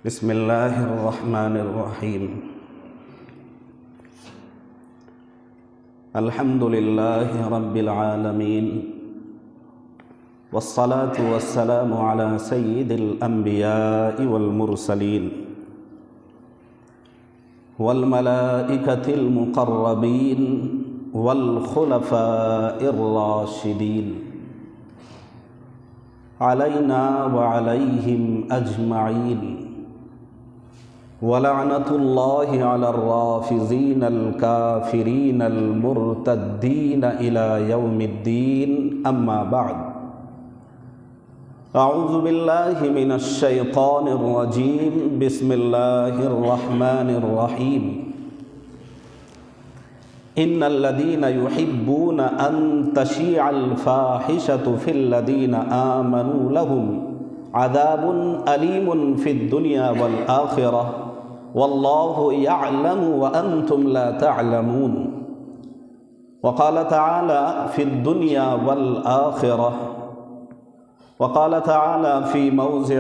بسم اللہ الرحمن الرحیم الحمد للہ رب العالمین والصلاة والسلام علی سید الانبیاء والمرسلین والملائکۃ المقربین والخلفاء الراشدین علینا وعلیہم اجمعین وَلَعْنَةُ اللَّهِ عَلَى الرَّافِضِينَ الْكَافِرِينَ الْمُرْتَدِّينَ إِلَى يَوْمِ الدِّينِ أَمَّا بَعْدُ أعوذ باللہ من الشیطان الرجیم بسم اللہ الرحمن الرحیم ان الذین یحبون ان تشیع الفاحشة فی الذین آمنوا لهم عذاب علیم فی الدنیا والآخرہ واللہ یعلم وانتم لا تعلمون وقال تعالی فی الدنیا والآخرہ وقال تعالی فی موضع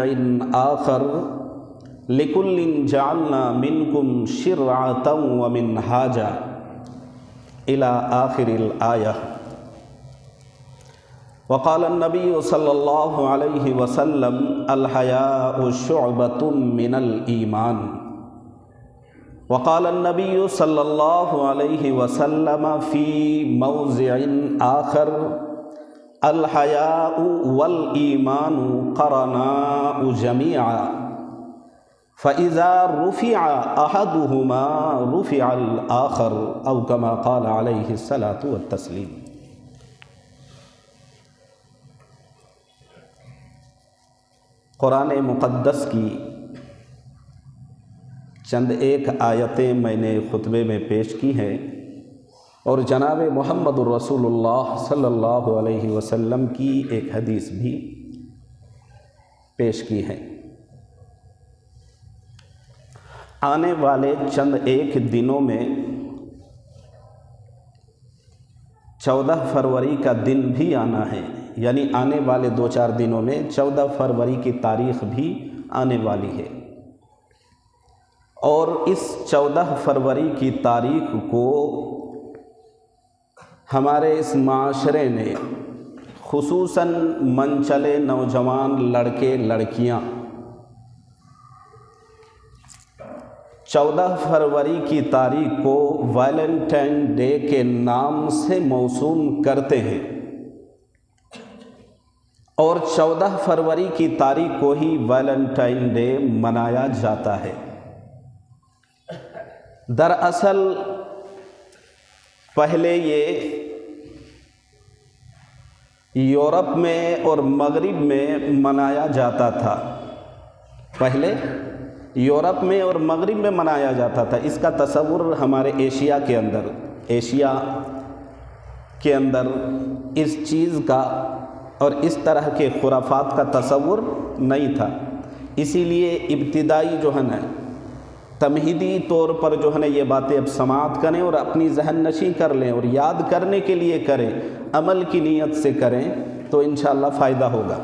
آخر لکل جعلنا منکم شرعة ومنہاجا الی آخر الآیہ وقال النبی صلی اللہ علیہ وسلم الحیاء شعبۃ من الایمان وقال النبی صلی اللہ علیہ وسلم فی موضع آخر الحیاء والایمان قرناء جمیعا فإذا رفع أحدهما رفع الآخر أو كما قال عليه الصلاة والتسلیم۔ قرآن مقدس کی چند ایک آیتیں میں نے خطبے میں پیش کی ہیں اور جناب محمد الرسول اللہ صلی اللہ علیہ وسلم کی ایک حدیث بھی پیش کی ہے۔ آنے والے چند ایک دنوں میں 14 فروری کا دن بھی آنا ہے، یعنی آنے والے 2-4 دنوں میں 14 فروری کی تاریخ بھی آنے والی ہے، اور اس 14 فروری کی تاریخ کو ہمارے اس معاشرے نے خصوصاً منچلے نوجوان لڑکے لڑکیاں 14 فروری کی تاریخ کو ویلنٹائن ڈے کے نام سے موسوم کرتے ہیں، اور 14 فروری کی تاریخ کو ہی ویلنٹائن ڈے منایا جاتا ہے۔ دراصل پہلے یہ یورپ میں اور مغرب میں منایا جاتا تھا، پہلے یورپ میں اور مغرب میں منایا جاتا تھا۔ اس کا تصور ہمارے ایشیا کے اندر اس چیز کا اور اس طرح کے خرافات کا تصور نہیں تھا، اسی لیے ابتدائی جو ہے نا تمہیدی طور پر جو ہے نا یہ باتیں اب سماعت کریں اور اپنی ذہن نشیں کر لیں اور یاد کرنے کے لیے کریں، عمل کی نیت سے کریں تو انشاءاللہ فائدہ ہوگا۔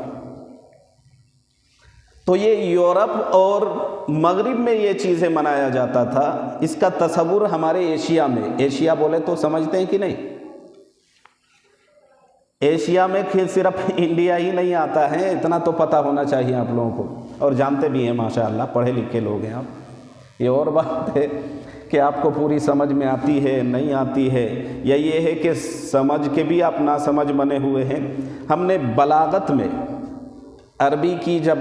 تو یہ یورپ اور مغرب میں یہ چیزیں منایا جاتا تھا، اس کا تصور ہمارے ایشیا میں، ایشیا بولے تو سمجھتے ہیں کہ نہیں؟ ایشیا میں صرف انڈیا ہی نہیں آتا ہے، اتنا تو پتہ ہونا چاہیے آپ لوگوں کو، اور جانتے بھی ہیں ماشاءاللہ، پڑھے لکھے لوگ ہیں آپ۔ یہ اور بات ہے کہ آپ کو پوری سمجھ میں آتی ہے نہیں آتی ہے، یا یہ ہے کہ سمجھ کے بھی آپ ناسمجھ بنے ہوئے ہیں۔ ہم نے بلاغت میں عربی کی جب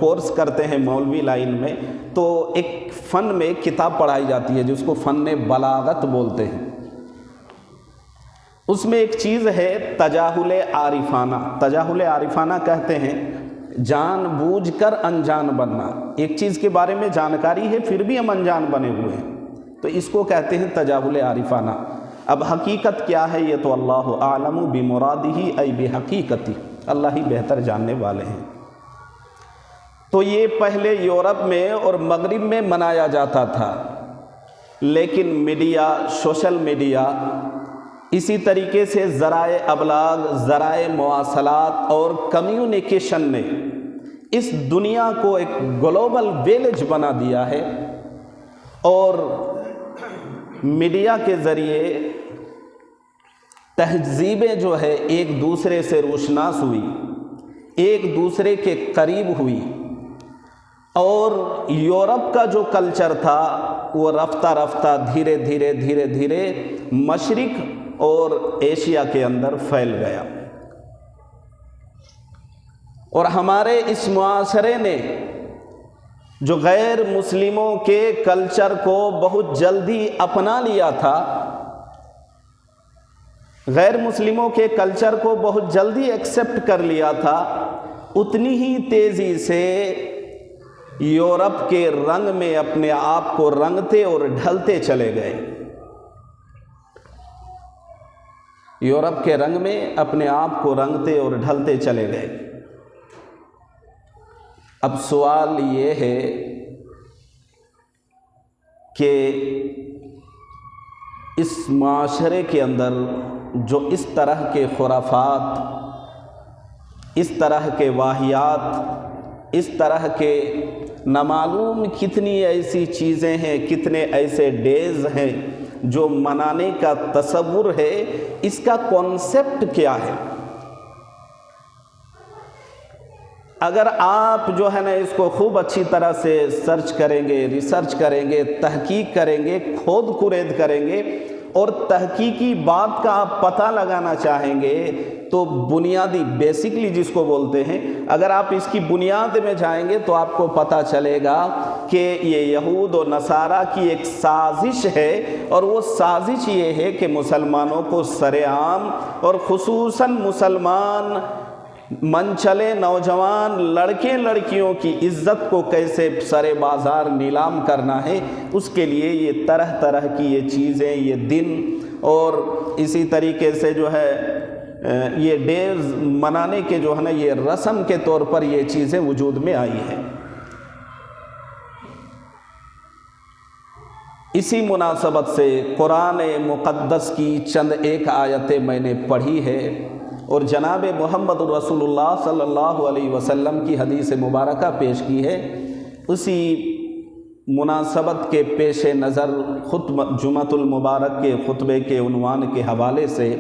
کورس کرتے ہیں مولوی لائن میں، تو ایک فن میں کتاب پڑھائی جاتی ہے جس کو فن بلاغت بولتے ہیں۔ اس میں ایک چیز ہے تجاہل عارفانہ۔ تجاہل عارفانہ کہتے ہیں جان بوجھ کر انجان بننا، ایک چیز کے بارے میں جانکاری ہے پھر بھی ہم انجان بنے ہوئے ہیں، تو اس کو کہتے ہیں تجاہل عارفانہ۔ اب حقیقت کیا ہے یہ تو اللہ اعلم بمرادہ ای بحقیقتہ، اللہ ہی بہتر جاننے والے ہیں۔ تو یہ پہلے یورپ میں اور مغرب میں منایا جاتا تھا، لیکن میڈیا، سوشل میڈیا، اسی طریقے سے ذرائع ابلاغ، ذرائع مواصلات اور کمیونیکیشن نے اس دنیا کو ایک گلوبل ویلیج بنا دیا ہے، اور میڈیا کے ذریعے تہذیبیں جو ہے ایک دوسرے سے روشناس ہوئی، ایک دوسرے کے قریب ہوئی، اور یورپ کا جو کلچر تھا وہ رفتہ رفتہ دھیرے دھیرے مشرق اور ایشیا کے اندر پھیل گیا، اور ہمارے اس معاشرے نے جو غیر مسلموں کے کلچر کو بہت جلدی اپنا لیا تھا، غیر مسلموں کے کلچر کو بہت جلدی ایکسیپٹ کر لیا تھا، اتنی ہی تیزی سے یورپ کے رنگ میں اپنے آپ کو رنگتے اور ڈھلتے چلے گئے، یورپ کے رنگ میں اپنے آپ کو رنگتے اور ڈھلتے چلے گئے۔ اب سوال یہ ہے کہ اس معاشرے کے اندر جو اس طرح کے خرافات، اس طرح کے واہیات، اس طرح کے نامعلوم کتنی ایسی چیزیں ہیں، کتنے ایسے ڈیز ہیں جو منانے کا تصور ہے، اس کا کانسیپٹ کیا ہے؟ اگر آپ جو ہے نا اس کو خوب اچھی طرح سے سرچ کریں گے، ریسرچ کریں گے، تحقیق کریں گے، کھود کرید کریں گے، اور تحقیقی بات کا آپ پتہ لگانا چاہیں گے، تو بنیادی بیسکلی جس کو بولتے ہیں، اگر آپ اس کی بنیاد میں جائیں گے تو آپ کو پتہ چلے گا کہ یہ یہود و نصارہ کی ایک سازش ہے، اور وہ سازش یہ ہے کہ مسلمانوں کو سرعام اور خصوصاً مسلمان منچلے نوجوان لڑکے لڑکیوں کی عزت کو کیسے سر بازار نیلام کرنا ہے، اس کے لیے یہ طرح طرح کی یہ چیزیں، یہ دن، اور اسی طریقے سے جو ہے یہ ڈیز منانے کے جو ہے نا یہ رسم کے طور پر یہ چیزیں وجود میں آئی ہیں۔ اسی مناسبت سے قرآن مقدس کی چند ایک آیتیں میں نے پڑھی ہے، اور جناب محمد رسول اللہ صلی اللہ علیہ وسلم کی حدیث مبارکہ پیش کی ہے۔ اسی مناسبت کے پیش نظر جمعۃ المبارک کے خطبے کے عنوان کے حوالے سے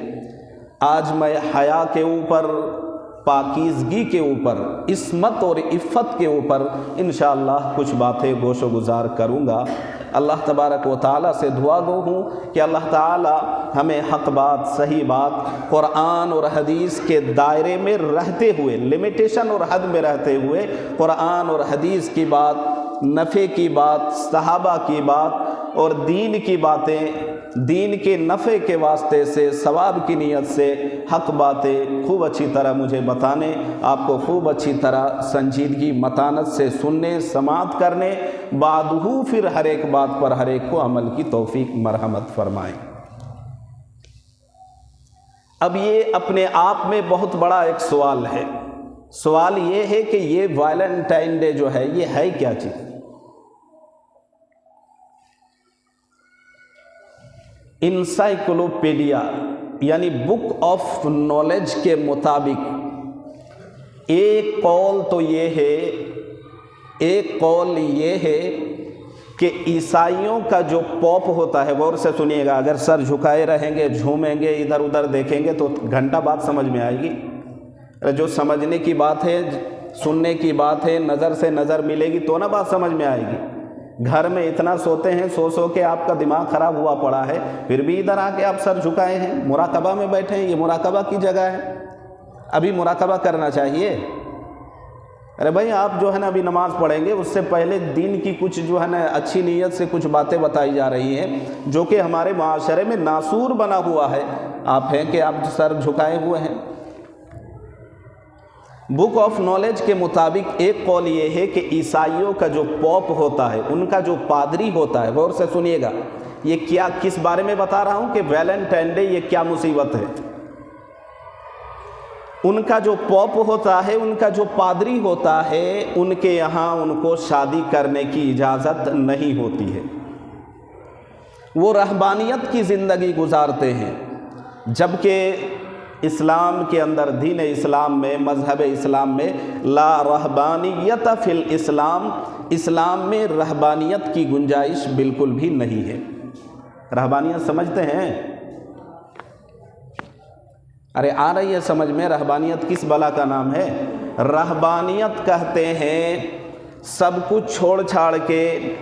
آج میں حیا کے اوپر، پاکیزگی کے اوپر، عصمت اور عفت کے اوپر انشاءاللہ کچھ باتیں گوش و گزار کروں گا۔ اللہ تبارک و تعالیٰ سے دعا گو ہوں کہ اللہ تعالیٰ ہمیں حق بات، صحیح بات، قرآن اور حدیث کے دائرے میں رہتے ہوئے، لمیٹیشن اور حد میں رہتے ہوئے، قرآن اور حدیث کی بات، نفع کی بات، صحابہ کی بات اور دین کی باتیں، دین کے نفع کے واسطے سے، ثواب کی نیت سے حق باتیں خوب اچھی طرح مجھے بتانے، آپ کو خوب اچھی طرح سنجیدگی متانت سے سننے، سماعت کرنے، بعدہو پھر ہر ایک بات پر ہر ایک کو عمل کی توفیق مرحمت فرمائیں۔ اب یہ اپنے آپ میں بہت بڑا ایک سوال ہے۔ سوال یہ ہے کہ یہ ویلنٹائن ڈے جو ہے یہ ہے کیا چیز؟ انسائکلوپیڈیا یعنی بک آف نالج کے مطابق ایک قول تو یہ ہے، ایک قول یہ ہے کہ عیسائیوں کا جو پوپ ہوتا ہے، غور سے سنیے گا، اگر سر جھکائے رہیں گے، جھومیں گے، ادھر ادھر دیکھیں گے تو گھنٹہ بات سمجھ میں آئے گی۔ جو سمجھنے کی بات ہے، سننے کی بات ہے، نظر سے نظر ملے گی تو نہ بات سمجھ میں آئے گی۔ گھر میں اتنا سوتے ہیں، سو کے آپ کا دماغ خراب ہوا پڑا ہے، پھر بھی ادھر آ کے آپ سر جھکائے ہیں، مراقبہ میں بیٹھے ہیں۔ یہ مراقبہ کی جگہ ہے، ابھی مراقبہ کرنا چاہیے۔ ارے بھائی آپ جو ہے نا ابھی نماز پڑھیں گے، اس سے پہلے دین کی کچھ جو ہے نا اچھی نیت سے کچھ باتیں بتائی جا رہی ہیں جو کہ ہمارے معاشرے میں ناسور بنا ہوا ہے۔ آپ ہیں کہ آپ سر جھکائے ہوئے ہیں۔ بک آف نالج کے مطابق ایک قول یہ ہے کہ عیسائیوں کا جو پوپ ہوتا ہے، ان کا جو پادری ہوتا ہے، غور سے سنیے گا، یہ کیا کس بارے میں بتا رہا ہوں کہ ویلنٹائن ڈے یہ کیا مصیبت ہے۔ ان کا جو پوپ ہوتا ہے، ان کا جو پادری ہوتا ہے، ان کے یہاں ان کو شادی کرنے کی اجازت نہیں ہوتی ہے۔ وہ رہبانیت کی زندگی گزارتے ہیں، جبکہ اسلام کے اندر، دین اسلام میں، مذہب اسلام میں لا رہبانیت فی الاسلام، اسلام میں رہبانیت کی گنجائش بالکل بھی نہیں ہے۔ رہبانیت سمجھتے ہیں؟ ارے آ رہی ہے سمجھ میں؟ رہبانیت کس بلا کا نام ہے؟ رہبانیت کہتے ہیں سب کچھ چھوڑ چھاڑ کے،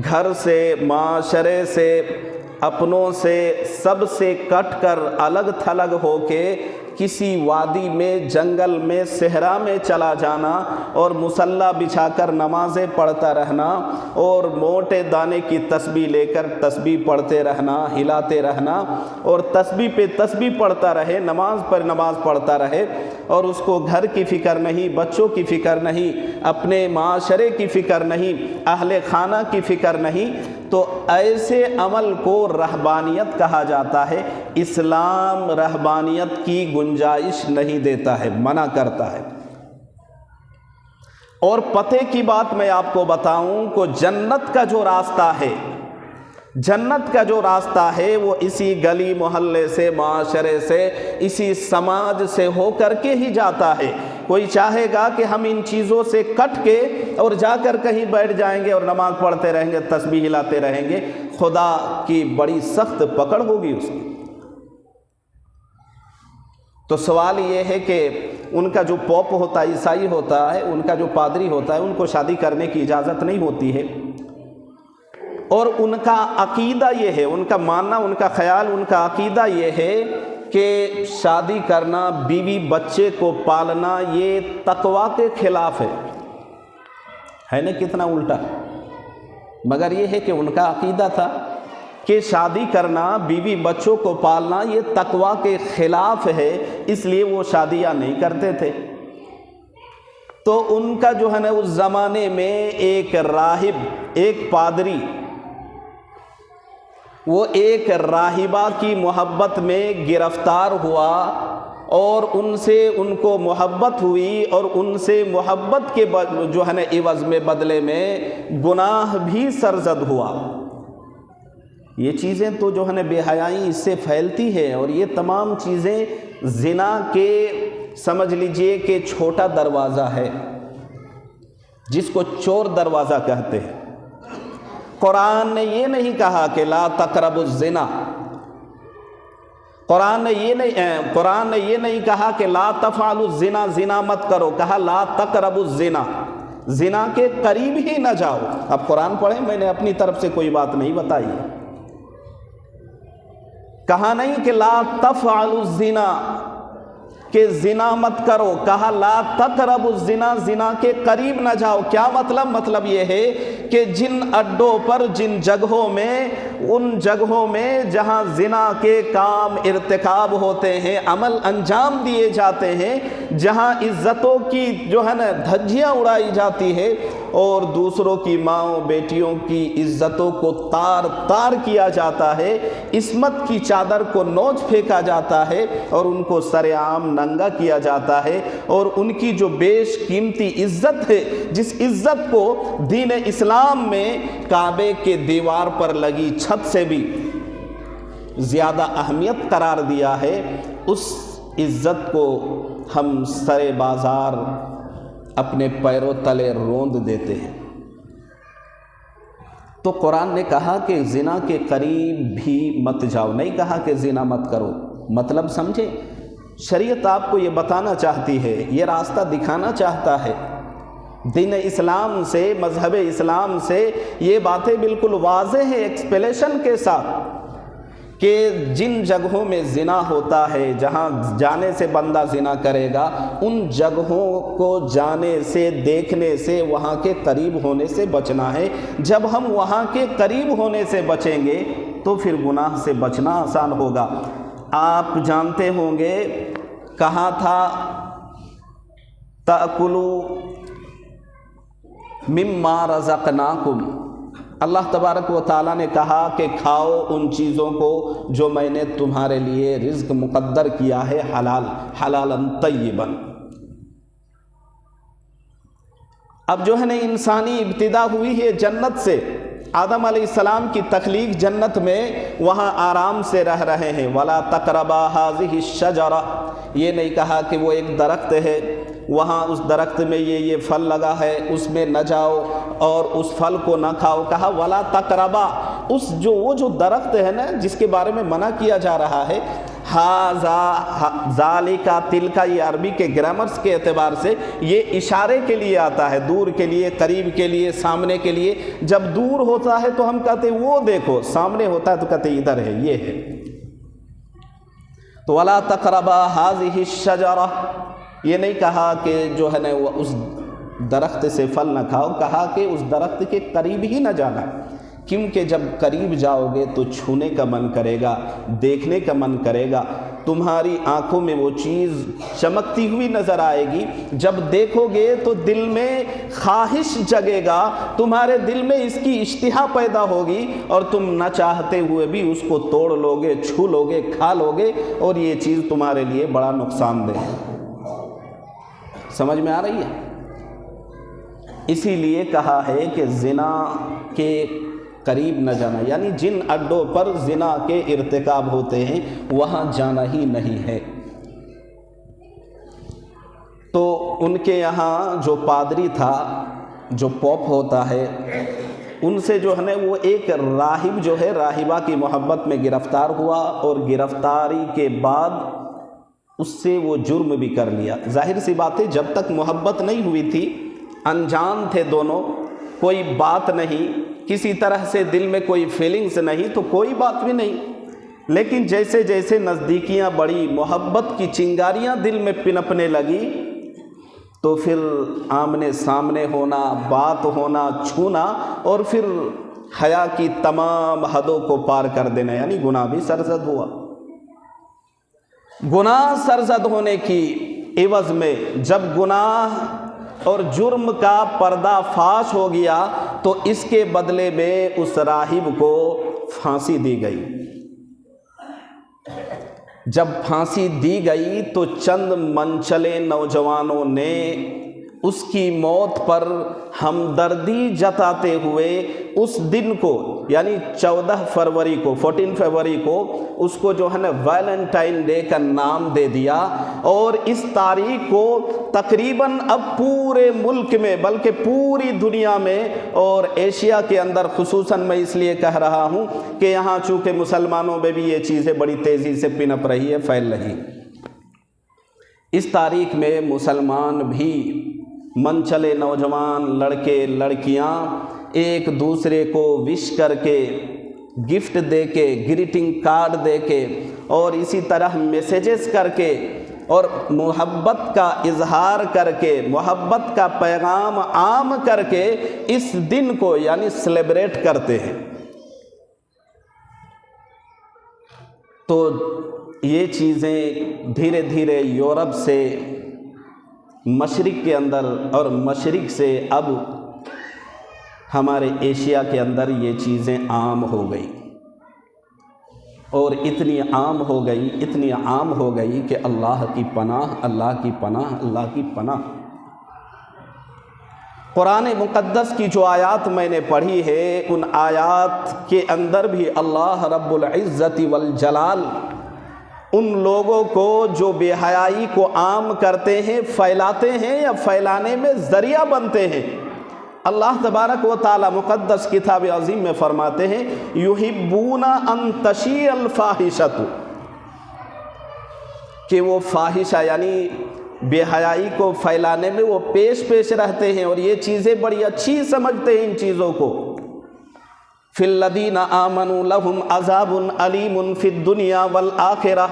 گھر سے، معاشرے سے، اپنوں سے، سب سے کٹ کر الگ تھلگ ہو کے کسی وادی میں، جنگل میں، صحرا میں چلا جانا اور مصلی بچھا کر نمازیں پڑھتا رہنا اور موٹے دانے کی تسبیح لے کر تسبیح پڑھتے رہنا، ہلاتے رہنا اور تسبیح پہ تسبیح پڑھتا رہے، نماز پر نماز پڑھتا رہے اور اس کو گھر کی فکر نہیں، بچوں کی فکر نہیں، اپنے معاشرے کی فکر نہیں، اہل خانہ کی فکر نہیں، تو ایسے عمل کو رہبانیت کہا جاتا ہے۔ اسلام رہبانیت کی گنجائش نہیں دیتا ہے، منع کرتا ہے۔ اور پتے کی بات میں آپ کو بتاؤں کہ جنت کا جو راستہ ہے، جنت کا جو راستہ ہے وہ اسی گلی محلے سے، معاشرے سے، اسی سماج سے ہو کر کے ہی جاتا ہے۔ کوئی چاہے گا کہ ہم ان چیزوں سے کٹ کے اور جا کر کہیں بیٹھ جائیں گے اور نماز پڑھتے رہیں گے، تسبیح ہلاتے رہیں گے، خدا کی بڑی سخت پکڑ ہوگی اس کی۔ تو سوال یہ ہے کہ ان کا جو پوپ ہوتا ہے، عیسائی ہوتا ہے، ان کا جو پادری ہوتا ہے، ان کو شادی کرنے کی اجازت نہیں ہوتی ہے، اور ان کا عقیدہ یہ ہے، ان کا ماننا، ان کا خیال، ان کا عقیدہ یہ ہے کہ شادی کرنا، بیوی بچے کو پالنا یہ تقویٰ کے خلاف ہے نا؟ کتنا الٹا۔ مگر یہ ہے کہ ان کا عقیدہ تھا کہ شادی کرنا، بیوی بچوں کو پالنا یہ تقویٰ کے خلاف ہے، اس لیے وہ شادیاں نہیں کرتے تھے۔ تو ان کا جو ہے نا اس زمانے میں ایک راہب، ایک پادری، وہ ایک راہبہ کی محبت میں گرفتار ہوا اور ان سے ان کو محبت ہوئی اور ان سے محبت کے جو ہے نا عوض میں، بدلے میں گناہ بھی سرزد ہوا۔ یہ چیزیں تو جو ہے نا بے حیائی اس سے پھیلتی ہے، اور یہ تمام چیزیں زنا کے سمجھ لیجئے کہ چھوٹا دروازہ ہے، جس کو چور دروازہ کہتے ہیں۔ قرآن نے یہ نہیں کہا کہ لا تقربوا الزنا، قرآن نے یہ نہیں کہا کہ لا تفعلوا الزنا، زنا مت کرو، کہا لا تقربوا الزنا، زنا کے قریب ہی نہ جاؤ۔ اب قرآن پڑھیں، میں نے اپنی طرف سے کوئی بات نہیں بتائی ہے۔ کہا نہیں کہ لا تفعلوا الزنا، کہ زنا مت کرو، کہا لا تقربوا الزنا، زنا کے قریب نہ جاؤ۔ کیا مطلب؟ مطلب یہ ہے کہ جن اڈوں پر، جن جگہوں میں، ان جگہوں میں جہاں زنا کے کام ارتکاب ہوتے ہیں، عمل انجام دیے جاتے ہیں، جہاں عزتوں کی جو ہے نا دھجیاں اڑائی جاتی ہے اور دوسروں کی ماؤں بیٹیوں کی عزتوں کو تار تار کیا جاتا ہے، عصمت کی چادر کو نوچ پھینکا جاتا ہے اور ان کو سر عام ننگا کیا جاتا ہے، اور ان کی جو بیش قیمتی عزت ہے، جس عزت کو دین اسلام میں کعبے کے دیوار پر لگی چھت سے بھی زیادہ اہمیت قرار دیا ہے، اس عزت کو ہم سر بازار اپنے پیروں تلے روند دیتے ہیں۔ تو قرآن نے کہا کہ زنا کے قریب بھی مت جاؤ، نہیں کہا کہ زنا مت کرو۔ مطلب سمجھے؟ شریعت آپ کو یہ بتانا چاہتی ہے، یہ راستہ دکھانا چاہتا ہے، دین اسلام سے، مذہب اسلام سے یہ باتیں بالکل واضح ہیں ایکسپلیشن کے ساتھ، کہ جن جگہوں میں زنا ہوتا ہے، جہاں جانے سے بندہ زنا کرے گا، ان جگہوں کو جانے سے، دیکھنے سے، وہاں کے قریب ہونے سے بچنا ہے۔ جب ہم وہاں کے قریب ہونے سے بچیں گے تو پھر گناہ سے بچنا آسان ہوگا۔ آپ جانتے ہوں گے کہا تھا تأکلوا مما رزقناکم، اللہ تبارک و تعالیٰ نے کہا کہ کھاؤ ان چیزوں کو جو میں نے تمہارے لیے رزق مقدر کیا ہے، حلال، حلالا طیبا۔ اب جو ہے نا انسانی ابتدا ہوئی ہے جنت سے، آدم علیہ السلام کی تخلیق جنت میں، وہاں آرام سے رہ رہے ہیں۔ وَلَا تَقْرَبَا هَٰذِهِ الشَّجَرَةَ، یہ نہیں کہا کہ وہ ایک درخت ہے، وہاں اس درخت میں یہ پھل لگا ہے، اس میں نہ جاؤ اور اس پھل کو نہ کھاؤ۔ کہا وَلَا تَقْرَبَا، وہ جو درخت ہے نا جس کے بارے میں منع کیا جا رہا ہے، ذالکا تلکا، یہ عربی کے گرامرز کے اعتبار سے یہ اشارے کے لیے آتا ہے، دور کے لیے، قریب کے لیے، سامنے کے لیے۔ جب دور ہوتا ہے تو ہم کہتے وہ دیکھو، سامنے ہوتا ہے تو کہتے ادھر ہے، یہ ہے۔ تو وَلَا تَقْرَبَا هَٰذِهِ الشَّجَرَةَ، یہ نہیں کہا کہ جو ہے نا وہ اس درخت سے پھل نہ کھاؤ، کہا کہ اس درخت کے قریب ہی نہ جانا، کیونکہ جب قریب جاؤ گے تو چھونے کا من کرے گا، دیکھنے کا من کرے گا، تمہاری آنکھوں میں وہ چیز چمکتی ہوئی نظر آئے گی، جب دیکھو گے تو دل میں خواہش جگے گا، تمہارے دل میں اس کی اشتہا پیدا ہوگی، اور تم نہ چاہتے ہوئے بھی اس کو توڑ لو گے، چھو لو گے، کھا لو گے، اور یہ چیز تمہارے لیے بڑا نقصان دہ ہے۔ سمجھ میں آ رہی ہے؟ اسی لیے کہا ہے کہ زنا کے قریب نہ جانا، یعنی جن اڈوں پر زنا کے ارتکاب ہوتے ہیں وہاں جانا ہی نہیں ہے۔ تو ان کے یہاں جو پادری تھا، جو پوپ ہوتا ہے، ان سے جو ہے نا وہ ایک راہب جو ہے راہبہ کی محبت میں گرفتار ہوا، اور گرفتاری کے بعد اس سے وہ جرم بھی کر لیا۔ ظاہر سی بات ہے، جب تک محبت نہیں ہوئی تھی، انجان تھے دونوں، کوئی بات نہیں، کسی طرح سے دل میں کوئی فیلنگز نہیں، تو کوئی بات بھی نہیں۔ لیکن جیسے جیسے نزدیکیاں بڑھی، محبت کی چنگاریاں دل میں پنپنے لگی، تو پھر آمنے سامنے ہونا، بات ہونا، چھونا، اور پھر حیا کی تمام حدوں کو پار کر دینا، یعنی گناہ بھی سرزد ہوا۔ گناہ سرزد ہونے کی عوض میں جب گناہ اور جرم کا پردہ فاش ہو گیا تو اس کے بدلے میں اس راہب کو پھانسی دی گئی۔ جب پھانسی دی گئی تو چند منچلے نوجوانوں نے اس کی موت پر ہمدردی جتاتے ہوئے اس دن کو، یعنی 14 فروری کو اس کو جو ہے نا ویلنٹائن ڈے کا نام دے دیا، اور اس تاریخ کو تقریباً اب پورے ملک میں بلکہ پوری دنیا میں اور ایشیا کے اندر خصوصاً میں اس لیے کہہ رہا ہوں کہ یہاں چونکہ مسلمانوں میں بھی یہ چیزیں بڑی تیزی سے پنپ رہی ہے، پھیل رہی، اس تاریخ میں مسلمان بھی منچلے نوجوان لڑکے لڑکیاں ایک دوسرے کو وش کر کے، گفٹ دے کے، گریٹنگ کارڈ دے کے، اور اسی طرح میسیجز کر کے، اور محبت کا اظہار کر کے، محبت کا پیغام عام کر کے اس دن کو یعنی سیلیبریٹ کرتے ہیں۔ تو یہ چیزیں دھیرے دھیرے یورپ سے مشرق کے اندر، اور مشرق سے اب ہمارے ایشیا کے اندر یہ چیزیں عام ہو گئی، اور اتنی عام ہو گئی کہ اللہ کی پناہ، اللہ کی پناہ، اللہ کی پناہ۔ قرآن مقدس کی جو آیات میں نے پڑھی ہے، ان آیات کے اندر بھی اللہ رب العزت والجلال ان لوگوں کو جو بے حیائی کو عام کرتے ہیں، پھیلاتے ہیں یا پھیلانے میں ذریعہ بنتے ہیں، اللہ تبارک و تعالی مقدس کتاب عظیم میں فرماتے ہیں یحبون ان تشیع الفاحشۃ، کہ وہ فاحشہ یعنی بے حیائی کو پھیلانے میں وہ پیش رہتے ہیں، اور یہ چیزیں بڑی اچھی سمجھتے ہیں ان چیزوں کو۔ فی الذین آمنوا لہم عذاب علیم فی الدنیا والآخرہ،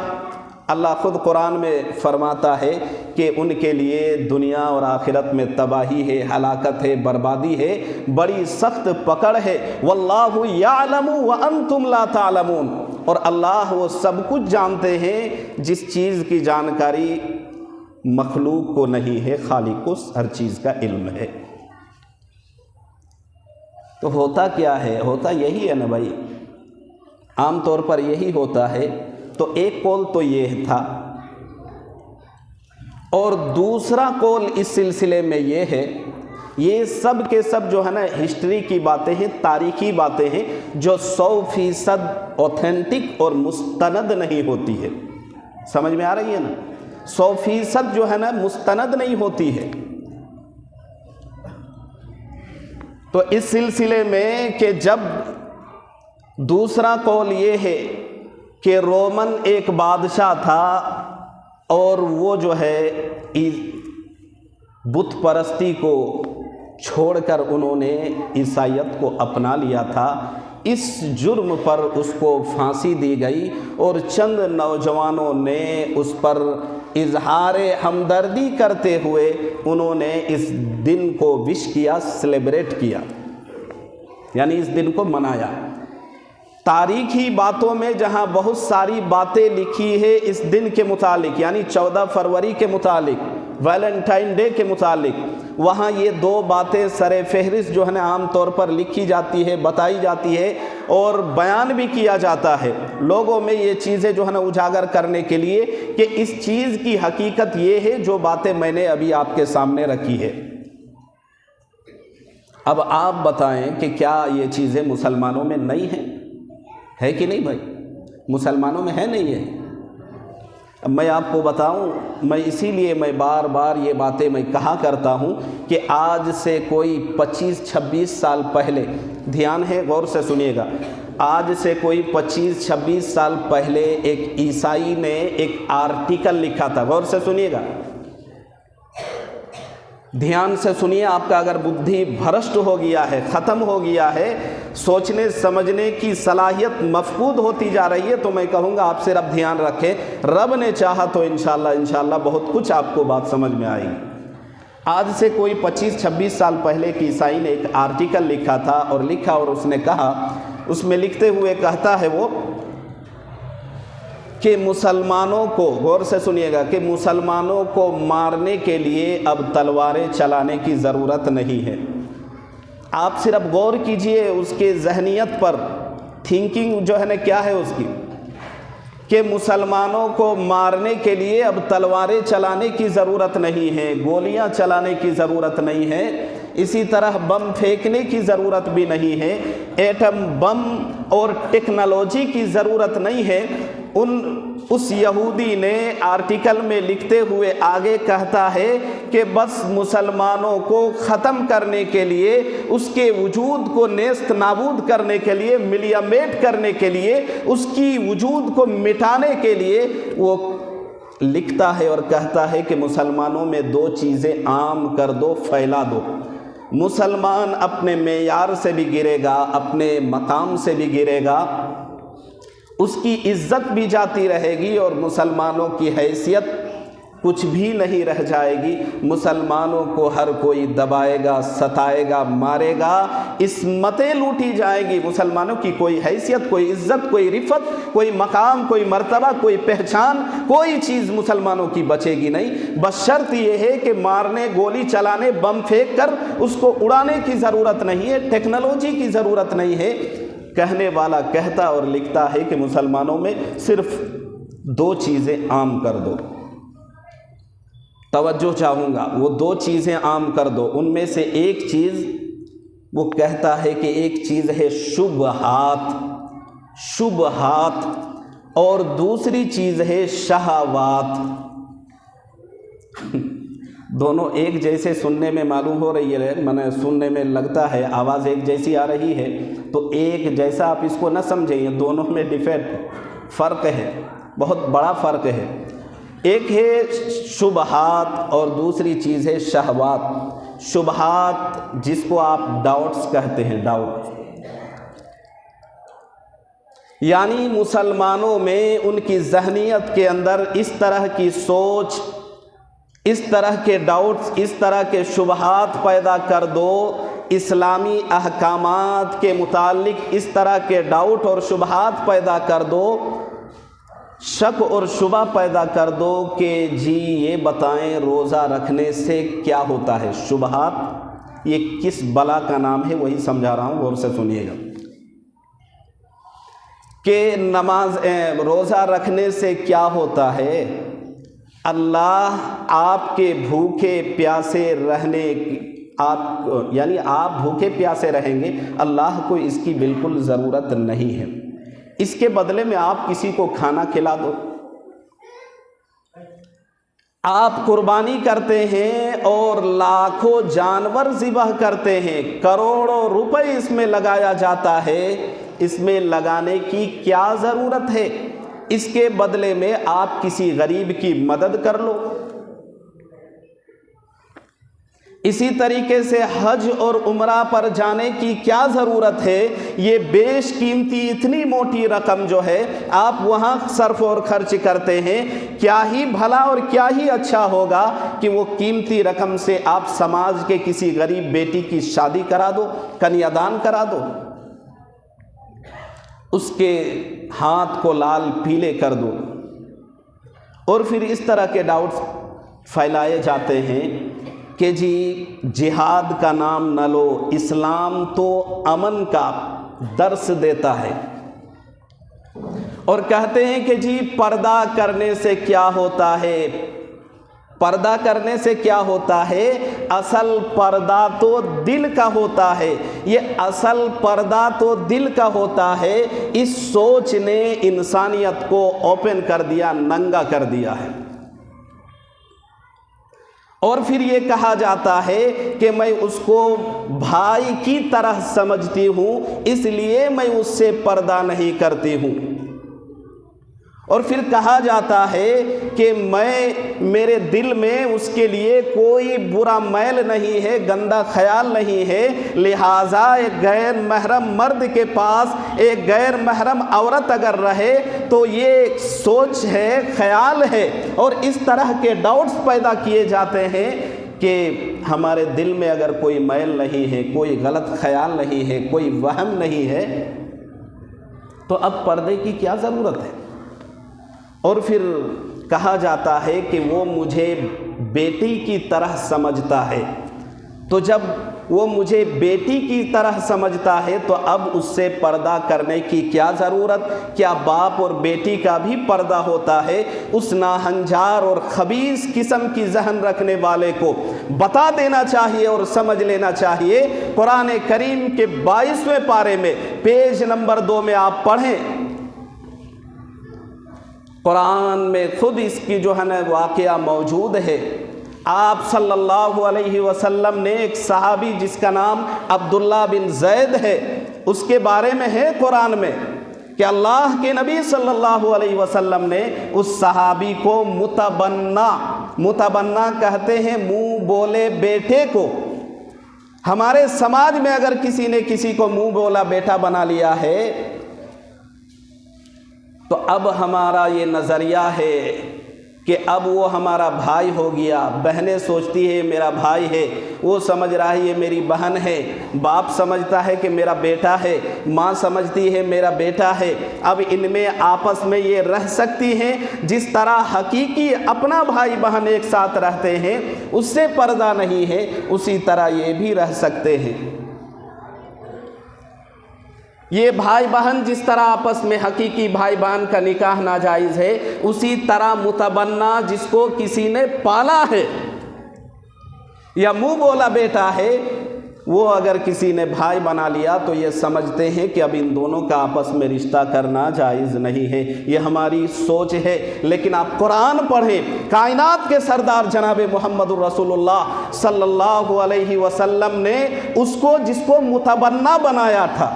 اللہ خود قرآن میں فرماتا ہے کہ ان کے لیے دنیا اور آخرت میں تباہی ہے، ہلاکت ہے، بربادی ہے، بڑی سخت پکڑ ہے۔ واللہ یعلم وانتم لا تعلمون، اور اللہ وہ سب کچھ جانتے ہیں جس چیز کی جانکاری مخلوق کو نہیں ہے، خالق کو ہر چیز کا علم ہے۔ تو ہوتا کیا ہے؟ ہوتا یہی ہے نا بھائی، عام طور پر یہی ہوتا ہے۔ تو ایک قول تو یہ تھا، اور دوسرا قول اس سلسلے میں یہ ہے یہ سب کے سب جو ہے نا ہسٹری کی باتیں ہیں، تاریخی باتیں ہیں، جو 100% اوتھینٹک اور مستند نہیں ہوتی ہے۔ سمجھ میں آ رہی ہے نا؟ 100% جو ہے نا مستند نہیں ہوتی ہے۔ تو اس سلسلے میں کہ جب دوسرا قول یہ ہے کہ رومن ایک بادشاہ تھا اور وہ جو ہے بت پرستی کو چھوڑ کر انہوں نے عیسائیت کو اپنا لیا تھا، اس جرم پر اس کو پھانسی دی گئی اور چند نوجوانوں نے اس پر اظہار ہمدردی کرتے ہوئے انہوں نے اس دن کو وش کیا، سیلیبریٹ کیا، یعنی اس دن کو منایا۔ تاریخی باتوں میں جہاں بہت ساری باتیں لکھی ہے اس دن کے متعلق، یعنی 14 فروری کے متعلق، ویلنٹائن ڈے کے متعلق، وہاں یہ دو باتیں سر فہرست جو ہے نا عام طور پر لکھی جاتی ہے، بتائی جاتی ہے اور بیان بھی کیا جاتا ہے لوگوں میں یہ چیزیں جو ہے نا اجاگر کرنے کے لیے کہ اس چیز کی حقیقت یہ ہے جو باتیں میں نے ابھی آپ کے سامنے رکھی ہے۔ اب آپ بتائیں کہ کیا یہ چیزیں مسلمانوں میں نہیں ہیں؟ ہے کہ نہیں بھائی؟ مسلمانوں میں ہے نہیں ہے؟ اب میں آپ کو بتاؤں، میں اسی لیے میں بار بار یہ باتیں میں کہا کرتا ہوں کہ آج سے کوئی 25-26 سال پہلے، دھیان ہے غور سے سنیے گا، آج سے کوئی 25-26 سال پہلے ایک عیسائی نے ایک آرٹیکل لکھا تھا، غور سے سنیے گا، دھیان سے سنیے، آپ کا اگر بدھی بھرشٹ ہو گیا ہے، ختم ہو گیا ہے، سوچنے سمجھنے کی صلاحیت مفقود ہوتی جا رہی ہے، تو میں کہوں گا آپ صرف دھیان رکھیں، رب نے چاہا تو انشاءاللہ بہت کچھ آپ کو بات سمجھ میں آئے گی۔ آج سے کوئی 25-26 سال پہلے ایک عیسائی نے ایک آرٹیکل لکھا تھا اور اس نے کہا، اس میں لکھتے ہوئے کہتا ہے وہ کہ مسلمانوں کو، غور سے سنیے گا، کہ مسلمانوں کو مارنے کے لیے اب تلواریں چلانے کی ضرورت نہیں ہے۔ آپ صرف غور کیجئے اس کے ذہنیت پر، تھنکنگ جو ہے نا کیا ہے اس کی، کہ مسلمانوں کو مارنے کے لیے اب تلواریں چلانے کی ضرورت نہیں ہے، گولیاں چلانے کی ضرورت نہیں ہے، اسی طرح بم پھینکنے کی ضرورت بھی نہیں ہے، ایٹم بم اور ٹیکنالوجی کی ضرورت نہیں ہے۔ اس یہودی نے آرٹیکل میں لکھتے ہوئے آگے کہتا ہے کہ بس مسلمانوں کو ختم کرنے کے لیے، اس کے وجود کو نیست نابود کرنے کے لیے، ملیامیٹ کرنے کے لیے، اس کی وجود کو مٹانے کے لیے وہ لکھتا ہے اور کہتا ہے کہ مسلمانوں میں دو چیزیں عام کر دو، پھیلا دو، مسلمان اپنے معیار سے بھی گرے گا، اپنے مقام سے بھی گرے گا، اس کی عزت بھی جاتی رہے گی اور مسلمانوں کی حیثیت کچھ بھی نہیں رہ جائے گی، مسلمانوں کو ہر کوئی دبائے گا، ستائے گا، مارے گا، عصمتیں لوٹی جائیں گی، مسلمانوں کی کوئی حیثیت، کوئی عزت، کوئی رفت، کوئی مقام، کوئی مرتبہ، کوئی پہچان، کوئی چیز مسلمانوں کی بچے گی نہیں، بس شرط یہ ہے کہ مارنے، گولی چلانے، بم پھینک کر اس کو اڑانے کی ضرورت نہیں ہے، ٹیکنالوجی کی ضرورت نہیں ہے۔ کہنے والا کہتا اور لکھتا ہے کہ مسلمانوں میں صرف دو چیزیں عام کر دو، توجہ چاہوں گا، وہ دو چیزیں عام کر دو، ان میں سے ایک چیز وہ کہتا ہے کہ ایک چیز ہے شبہات اور دوسری چیز ہے شہوات۔ دونوں ایک جیسے سننے میں معلوم ہو رہی ہے، سننے میں لگتا ہے آواز ایک جیسی آ رہی ہے، تو ایک جیسا آپ اس کو نہ سمجھیں، یہ دونوں میں فرق ہے، بہت بڑا فرق ہے۔ ایک ہے شبہات اور دوسری چیز ہے شہوات۔ شبہات جس کو آپ ڈاؤٹس کہتے ہیں، ڈاؤٹ، یعنی مسلمانوں میں ان کی ذہنیت کے اندر اس طرح کی سوچ، اس طرح کے ڈاؤٹس، اس طرح کے شبہات پیدا کر دو، اسلامی احکامات کے متعلق اس طرح کے ڈاؤٹ اور شبہات پیدا کر دو، شک اور شبہ پیدا کر دو کہ جی یہ بتائیں روزہ رکھنے سے کیا ہوتا ہے۔ شبہات یہ کس بلا کا نام ہے وہی سمجھا رہا ہوں، غور سے سنیے گا، کہ روزہ رکھنے سے کیا ہوتا ہے۔ اللہ آپ کے بھوکے پیاسے رہنے، آپ یعنی آپ بھوکے پیاسے رہیں گے، اللہ کو اس کی بالکل ضرورت نہیں ہے۔ اس کے بدلے میں آپ کسی کو کھانا کھلا دو۔ آپ قربانی کرتے ہیں اور لاکھوں جانور ذبح کرتے ہیں، کروڑوں روپے اس میں لگایا جاتا ہے، اس میں لگانے کی کیا ضرورت ہے؟ اس کے بدلے میں آپ کسی غریب کی مدد کر لو۔ اسی طریقے سے حج اور عمرہ پر جانے کی کیا ضرورت ہے؟ یہ بیش قیمتی اتنی موٹی رقم جو ہے آپ وہاں صرف اور خرچ کرتے ہیں، کیا ہی بھلا اور کیا ہی اچھا ہوگا کہ وہ قیمتی رقم سے آپ سماج کے کسی غریب بیٹی کی شادی کرا دو، کنیا دان کرا دو، اس کے ہاتھ کو لال پیلے کر دو۔ اور پھر اس طرح کے ڈاؤٹس پھیلائے جاتے ہیں کہ جی جہاد کا نام نہ لو، اسلام تو امن کا درس دیتا ہے، اور کہتے ہیں کہ جی پردہ کرنے سے کیا ہوتا ہے، پردہ کرنے سے کیا ہوتا ہے؟ اصل پردہ تو دل کا ہوتا ہے، یہ اصل پردہ تو دل کا ہوتا ہے۔ اس سوچ نے انسانیت کو اوپن کر دیا، ننگا کر دیا ہے۔ اور پھر یہ کہا جاتا ہے کہ میں اس کو بھائی کی طرح سمجھتی ہوں، اس لیے میں اس سے پردہ نہیں کرتی ہوں۔ اور پھر کہا جاتا ہے کہ میرے دل میں اس کے لیے کوئی برا میل نہیں ہے، گندا خیال نہیں ہے، لہٰذا ایک غیر محرم مرد کے پاس ایک غیر محرم عورت اگر رہے تو یہ سوچ ہے، خیال ہے۔ اور اس طرح کے ڈاؤٹس پیدا کیے جاتے ہیں کہ ہمارے دل میں اگر کوئی میل نہیں ہے، کوئی غلط خیال نہیں ہے، کوئی وہم نہیں ہے، تو اب پردے کی کیا ضرورت ہے؟ اور پھر کہا جاتا ہے کہ وہ مجھے بیٹی کی طرح سمجھتا ہے، تو جب وہ مجھے بیٹی کی طرح سمجھتا ہے تو اب اس سے پردہ کرنے کی کیا ضرورت؟ کیا باپ اور بیٹی کا بھی پردہ ہوتا ہے؟ اس ناہنجار اور خبیث قسم کی ذہن رکھنے والے کو بتا دینا چاہیے اور سمجھ لینا چاہیے۔ قرآن کریم کے 22ویں پارے میں پیج نمبر 2 میں آپ پڑھیں، قرآن میں خود اس کی جو ہے نا واقعہ موجود ہے۔ آپ صلی اللہ علیہ وسلم نے ایک صحابی جس کا نام عبداللہ بن زید ہے، اس کے بارے میں ہے قرآن میں کہ اللہ کے نبی صلی اللہ علیہ وسلم نے اس صحابی کو متبنا کہتے ہیں منہ بولے بیٹے کو۔ ہمارے سماج میں اگر کسی نے کسی کو منہ بولا بیٹا بنا لیا ہے تو اب ہمارا یہ نظریہ ہے کہ اب وہ ہمارا بھائی ہو گیا۔ بہنیں سوچتی ہے میرا بھائی ہے، وہ سمجھ رہا ہے یہ میری بہن ہے، باپ سمجھتا ہے کہ میرا بیٹا ہے، ماں سمجھتی ہے میرا بیٹا ہے۔ اب ان میں آپس میں یہ رہ سکتی ہیں جس طرح حقیقی اپنا بھائی بہن ایک ساتھ رہتے ہیں، اس سے پردہ نہیں ہے، اسی طرح یہ بھی رہ سکتے ہیں۔ یہ بھائی بہن جس طرح آپس میں حقیقی بھائی بہن کا نکاح ناجائز ہے، اسی طرح متبنا جس کو کسی نے پالا ہے یا منہ بولا بیٹا ہے، وہ اگر کسی نے بھائی بنا لیا تو یہ سمجھتے ہیں کہ اب ان دونوں کا آپس میں رشتہ کرنا جائز نہیں ہے۔ یہ ہماری سوچ ہے، لیکن آپ قرآن پڑھیں، کائنات کے سردار جناب محمد رسول اللہ صلی اللہ علیہ وسلم نے اس کو جس کو متبنا بنایا تھا،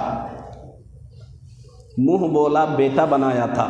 منہ بولا بیٹا بنایا تھا،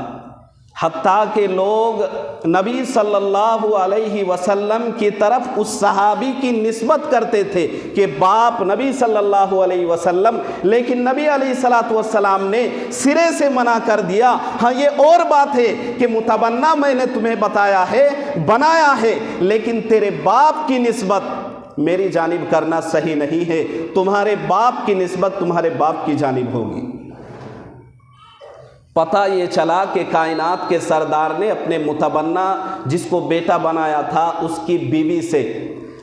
حتیٰ کہ لوگ نبی صلی اللہ علیہ وسلم کی طرف اس صحابی کی نسبت کرتے تھے کہ باپ نبی صلی اللہ علیہ وسلم، لیکن نبی علیہ الصلوۃ والسلام نے سرے سے منع کر دیا۔ ہاں یہ اور بات ہے کہ متبنا میں نے تمہیں بتایا ہے، بنایا ہے، لیکن تیرے باپ کی نسبت میری جانب کرنا صحیح نہیں ہے، تمہارے باپ کی نسبت تمہارے باپ کی جانب ہوگی۔ پتہ یہ چلا کہ کائنات کے سردار نے اپنے متبنا جس کو بیٹا بنایا تھا اس کی بیوی سے،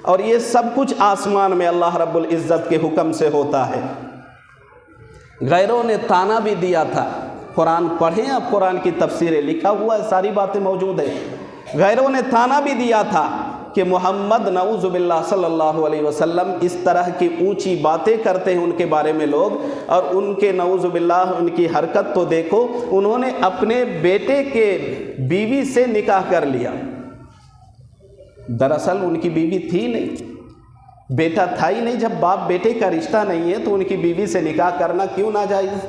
اور یہ سب کچھ آسمان میں اللہ رب العزت کے حکم سے ہوتا ہے۔ غیروں نے تانا بھی دیا تھا، قرآن پڑھیں آپ، قرآن کی تفسیریں لکھا ہوا ہے، ساری باتیں موجود ہیں۔ غیروں نے تانا بھی دیا تھا کہ محمد نعوذ باللہ صلی اللہ علیہ وسلم اس طرح کی اونچی باتیں کرتے ہیں ان کے بارے میں لوگ، اور ان کے نعوذ باللہ ان کی حرکت تو دیکھو، انہوں نے اپنے بیٹے کے بیوی سے نکاح کر لیا، دراصل ان کی بیوی تھی نہیں، بیٹا تھا ہی نہیں۔ جب باپ بیٹے کا رشتہ نہیں ہے تو ان کی بیوی سے نکاح کرنا کیوں ناجائز؟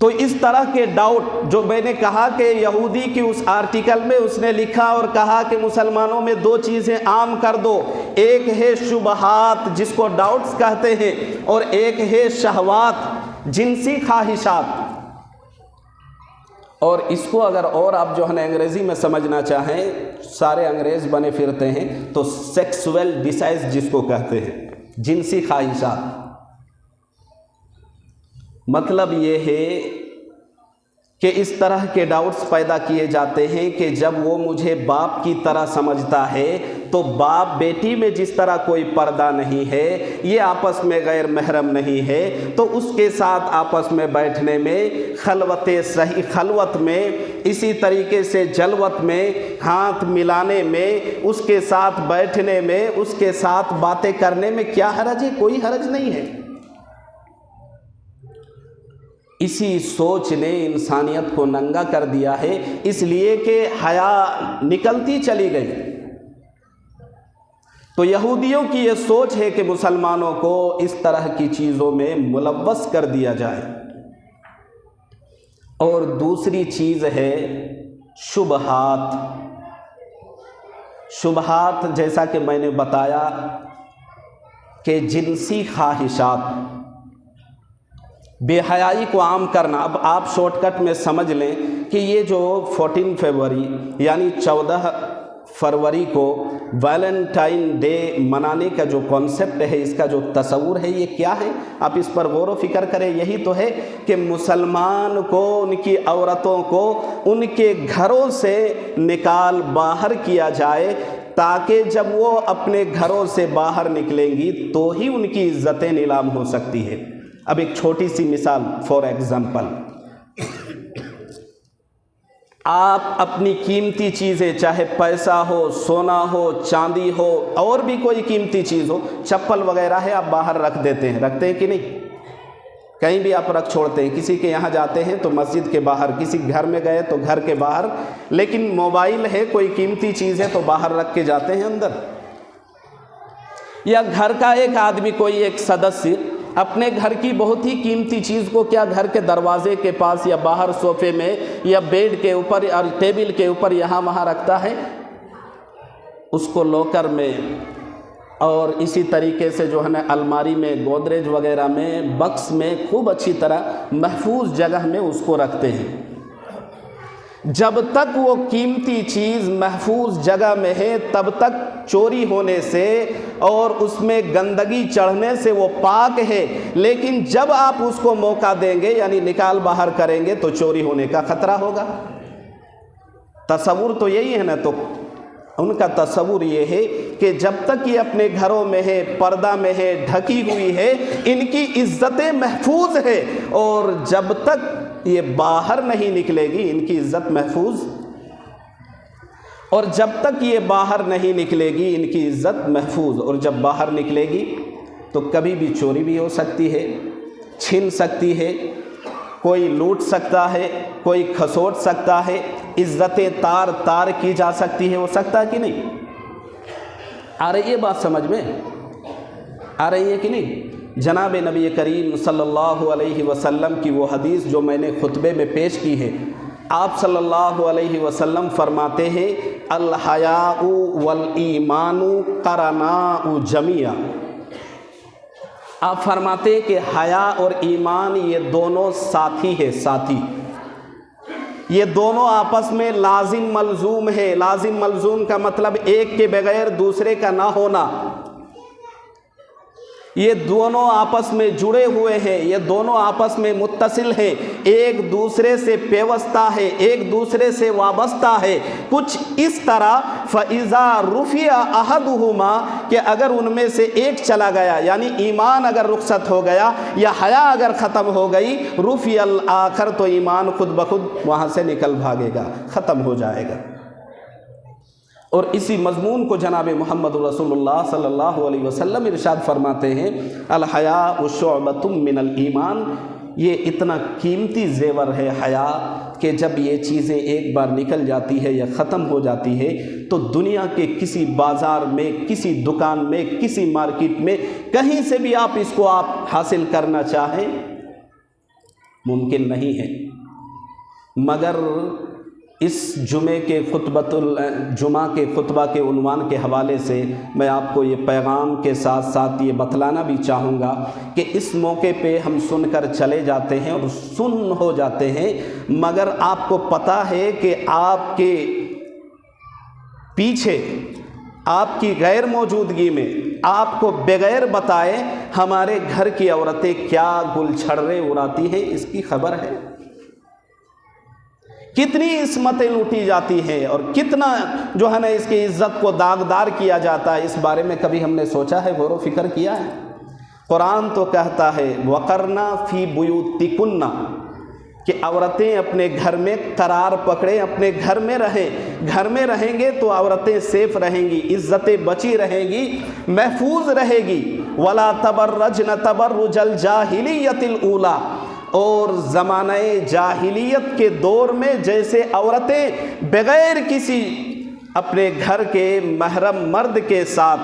تو اس طرح کے ڈاؤٹ جو میں نے کہا کہ یہودی کی اس آرٹیکل میں اس نے لکھا اور کہا کہ مسلمانوں میں دو چیزیں عام کر دو، ایک ہے شبہات جس کو ڈاؤٹس کہتے ہیں، اور ایک ہے شہوات، جنسی خواہشات۔ اور اس کو اگر اور آپ جو ہے نا انگریزی میں سمجھنا چاہیں، سارے انگریز بنے پھرتے ہیں، تو سیکسول ڈیزائرز جس کو کہتے ہیں، جنسی خواہشات۔ مطلب یہ ہے کہ اس طرح کے ڈاؤٹس پیدا کیے جاتے ہیں کہ جب وہ مجھے باپ کی طرح سمجھتا ہے تو باپ بیٹی میں جس طرح کوئی پردہ نہیں ہے، یہ آپس میں غیر محرم نہیں ہے، تو اس کے ساتھ آپس میں بیٹھنے میں، خلوت میں، اسی طریقے سے جلوت میں، ہاتھ ملانے میں، اس کے ساتھ بیٹھنے میں، اس کے ساتھ باتیں کرنے میں کیا حرج ہے؟ کوئی حرج نہیں ہے۔ اسی سوچ نے انسانیت کو ننگا کر دیا ہے، اس لیے کہ حیا نکلتی چلی گئی۔ تو یہودیوں کی یہ سوچ ہے کہ مسلمانوں کو اس طرح کی چیزوں میں ملوث کر دیا جائے۔ اور دوسری چیز ہے شبہات۔ شبہات جیسا کہ میں نے بتایا کہ جنسی خواہشات، بے حیائی کو عام کرنا۔ اب آپ شارٹ کٹ میں سمجھ لیں کہ یہ جو 14 فروری یعنی 14 فروری کو ویلنٹائن ڈے منانے کا جو کانسیپٹ ہے، اس کا جو تصور ہے، یہ کیا ہے؟ آپ اس پر غور و فکر کریں۔ یہی تو ہے کہ مسلمان کو، ان کی عورتوں کو ان کے گھروں سے نکال باہر کیا جائے، تاکہ جب وہ اپنے گھروں سے باہر نکلیں گی تو ہی ان کی عزتیں نیلام ہو سکتی ہے۔ اب ایک چھوٹی سی مثال، فار ایگزامپل، آپ اپنی قیمتی چیزیں، چاہے پیسہ ہو، سونا ہو، چاندی ہو، اور بھی کوئی قیمتی چیز ہو، چپل وغیرہ ہے، آپ باہر رکھ دیتے ہیں، رکھتے ہیں کہ نہیں؟ کہیں بھی آپ رکھ چھوڑتے ہیں، کسی کے یہاں جاتے ہیں تو مسجد کے باہر، کسی گھر میں گئے تو گھر کے باہر، لیکن موبائل ہے، کوئی قیمتی چیز ہے تو باہر رکھ کے جاتے ہیں اندر۔ یا گھر کا ایک آدمی، کوئی ایک سدسیہ اپنے گھر کی بہت ہی قیمتی چیز کو کیا گھر کے دروازے کے پاس یا باہر صوفے میں یا بیڈ کے اوپر اور ٹیبل کے اوپر یہاں وہاں رکھتا ہے، اس کو لاکر میں اور اسی طریقے سے جو ہے نا الماری میں، گودریج وغیرہ میں، بکس میں خوب اچھی طرح محفوظ جگہ میں اس کو رکھتے ہیں۔ جب تک وہ قیمتی چیز محفوظ جگہ میں ہے تب تک چوری ہونے سے اور اس میں گندگی چڑھنے سے وہ پاک ہے، لیکن جب آپ اس کو موقع دیں گے یعنی نکال باہر کریں گے تو چوری ہونے کا خطرہ ہوگا۔ تصور تو یہی ہے نا۔ تو ان کا تصور یہ ہے کہ جب تک یہ اپنے گھروں میں ہے، پردہ میں ہے، ڈھکی ہوئی ہے، ان کی عزتیں محفوظ ہے، اور جب تک یہ باہر نہیں نکلے گی ان کی عزت محفوظ، اور جب تک یہ باہر نہیں نکلے گی ان کی عزت محفوظ، اور جب باہر نکلے گی تو کبھی بھی چوری بھی ہو سکتی ہے، چھن سکتی ہے، کوئی لوٹ سکتا ہے، کوئی کھسوٹ سکتا ہے، عزتیں تار تار کی جا سکتی ہے۔ ہو سکتا ہے کہ نہیں؟ آ رہی ہے بات سمجھ میں؟ آ رہی ہے کہ نہیں؟ جناب نبی کریم صلی اللہ علیہ وسلم کی وہ حدیث جو میں نے خطبے میں پیش کی ہے، آپ صلی اللہ علیہ وسلم فرماتے ہیں الحیاء والایمان قرناء جمیعا۔ آپ فرماتے ہیں کہ حیا اور ایمان یہ دونوں ساتھی ہے، ساتھی، یہ دونوں آپس میں لازم ملزوم ہے۔ لازم ملزوم کا مطلب ایک کے بغیر دوسرے کا نہ ہونا۔ یہ دونوں آپس میں جڑے ہوئے ہیں، یہ دونوں آپس میں متصل ہیں، ایک دوسرے سے پیوستہ ہے، ایک دوسرے سے وابستہ ہے۔ کچھ اس طرح فَإِذَا رُفِعَ أَحَدُهُمَا کہ اگر ان میں سے ایک چلا گیا، یعنی ایمان اگر رخصت ہو گیا یا حیا اگر ختم ہو گئی، رُفِعَ الْآخَرُ تو ایمان خود بخود وہاں سے نکل بھاگے گا، ختم ہو جائے گا۔ اور اسی مضمون کو جناب محمد رسول اللہ صلی اللہ علیہ وسلم ارشاد فرماتے ہیں الحیاء شعبۃ من الایمان، یہ اتنا قیمتی زیور ہے حیا کہ جب یہ چیزیں ایک بار نکل جاتی ہے یا ختم ہو جاتی ہے تو دنیا کے کسی بازار میں، کسی دکان میں، کسی مارکیٹ میں کہیں سے بھی آپ اس کو حاصل کرنا چاہیں ممکن نہیں ہے۔ مگر اس جمعہ کے خطبہ کے عنوان کے حوالے سے میں آپ کو یہ پیغام کے ساتھ ساتھ یہ بتلانا بھی چاہوں گا کہ اس موقع پہ ہم سن کر چلے جاتے ہیں اور سن ہو جاتے ہیں، مگر آپ کو پتہ ہے کہ آپ کے پیچھے، آپ کی غیر موجودگی میں، آپ کو بغیر بتائے ہمارے گھر کی عورتیں کیا گل چھڑرے اڑاتی ہیں، اس کی خبر ہے؟ کتنی عصمتیں لوٹی جاتی ہیں اور کتنا جو ہے نا اس کی عزت کو داغدار کیا جاتا ہے، اس بارے میں کبھی ہم نے سوچا ہے، غور و فکر کیا ہے؟ قرآن تو کہتا ہے وَقَرْنَا فِي بُيُوتِكُنَّ کہ عورتیں اپنے گھر میں قرار پکڑیں، اپنے گھر میں رہیں، گھر میں رہیں گے تو عورتیں سیف رہیں گی، عزتیں بچی رہیں گی، محفوظ رہے گی۔ وَلَا تَبَرَّجْنَ تَبَرُّجَ الْجَاهِلِيَّةِ الْأُولَى، اور زمانہ جاہلیت کے دور میں جیسے عورتیں بغیر کسی اپنے گھر کے محرم مرد کے ساتھ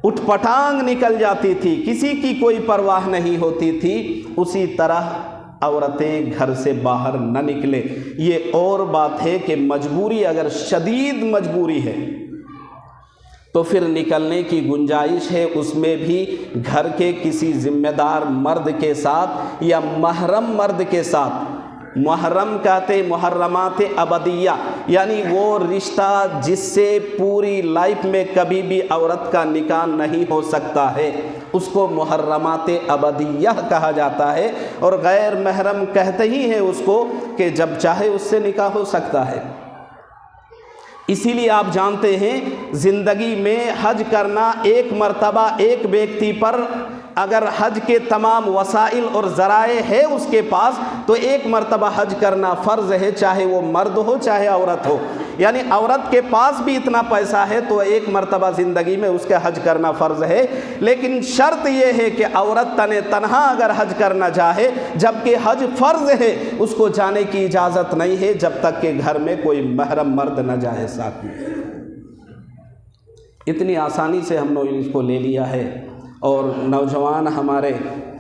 اٹھ پٹانگ نکل جاتی تھی، کسی کی کوئی پرواہ نہیں ہوتی تھی، اسی طرح عورتیں گھر سے باہر نہ نکلے۔ یہ اور بات ہے کہ مجبوری، اگر شدید مجبوری ہے تو پھر نکلنے کی گنجائش ہے، اس میں بھی گھر کے کسی ذمہ دار مرد کے ساتھ یا محرم مرد کے ساتھ۔ محرم کہتے محرمات ابدیہ، یعنی وہ رشتہ جس سے پوری لائف میں کبھی بھی عورت کا نکاح نہیں ہو سکتا ہے، اس کو محرمات ابدیہ کہا جاتا ہے، اور غیر محرم کہتے ہی ہیں اس کو کہ جب چاہے اس سے نکاح ہو سکتا ہے۔ اسی لیے آپ جانتے ہیں زندگی میں حج کرنا ایک مرتبہ ایک ویکتی پر اگر حج کے تمام وسائل اور ذرائع ہے اس کے پاس تو ایک مرتبہ حج کرنا فرض ہے، چاہے وہ مرد ہو چاہے عورت ہو۔ یعنی عورت کے پاس بھی اتنا پیسہ ہے تو ایک مرتبہ زندگی میں اس کا حج کرنا فرض ہے، لیکن شرط یہ ہے کہ عورت تنہا اگر حج کرنا چاہے جبکہ حج فرض ہے، اس کو جانے کی اجازت نہیں ہے جب تک کہ گھر میں کوئی محرم مرد نہ جائے ساتھ میں۔ اتنی آسانی سے ہم نے اس کو لے لیا ہے، اور نوجوان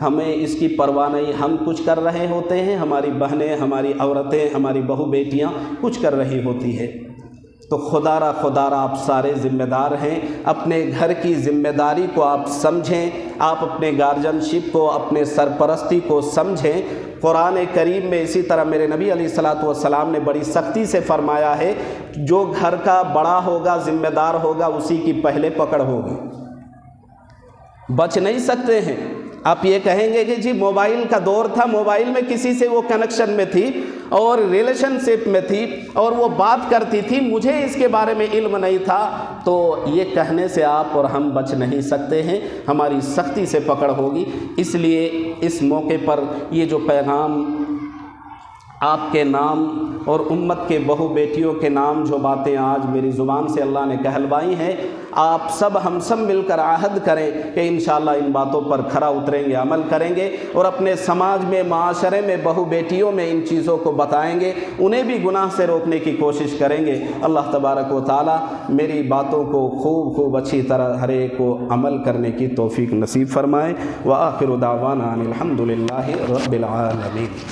ہمیں اس کی پرواہ نہیں، ہم کچھ کر رہے ہوتے ہیں، ہماری بہنیں، ہماری عورتیں، ہماری بہو بیٹیاں کچھ کر رہی ہوتی ہے۔ تو خدا را آپ سارے ذمہ دار ہیں، اپنے گھر کی ذمہ داری کو آپ سمجھیں، آپ اپنے گارجن شپ کو، اپنے سرپرستی کو سمجھیں۔ قرآن کریم میں اسی طرح میرے نبی علیہ الصلاۃ والسلام نے بڑی سختی سے فرمایا ہے جو گھر کا بڑا ہوگا، ذمہ دار ہوگا، اسی کی پہلے پکڑ ہوگی، بچ نہیں سکتے ہیں۔ آپ یہ کہیں گے کہ جی موبائل کا دور تھا، موبائل میں کسی سے وہ کنیکشن میں تھی اور ریلیشن شپ میں تھی اور وہ بات کرتی تھی، مجھے اس کے بارے میں علم نہیں تھا، تو یہ کہنے سے آپ اور ہم بچ نہیں سکتے ہیں، ہماری سختی سے پکڑ ہوگی۔ اس لیے اس موقع پر یہ جو پیغام آپ کے نام اور امت کے بہو بیٹیوں کے نام جو باتیں آج میری زبان سے اللہ نے کہلوائی ہیں، آپ سب ہم سب مل کر عہد کریں کہ انشاءاللہ ان باتوں پر کھرا اتریں گے، عمل کریں گے، اور اپنے سماج میں، معاشرے میں، بہو بیٹیوں میں ان چیزوں کو بتائیں گے، انہیں بھی گناہ سے روکنے کی کوشش کریں گے۔ اللہ تبارک و تعالی میری باتوں کو خوب اچھی طرح ہر ایک کو عمل کرنے کی توفیق نصیب فرمائے۔ وآخر دعوانا ان الحمد للہ رب العالمین۔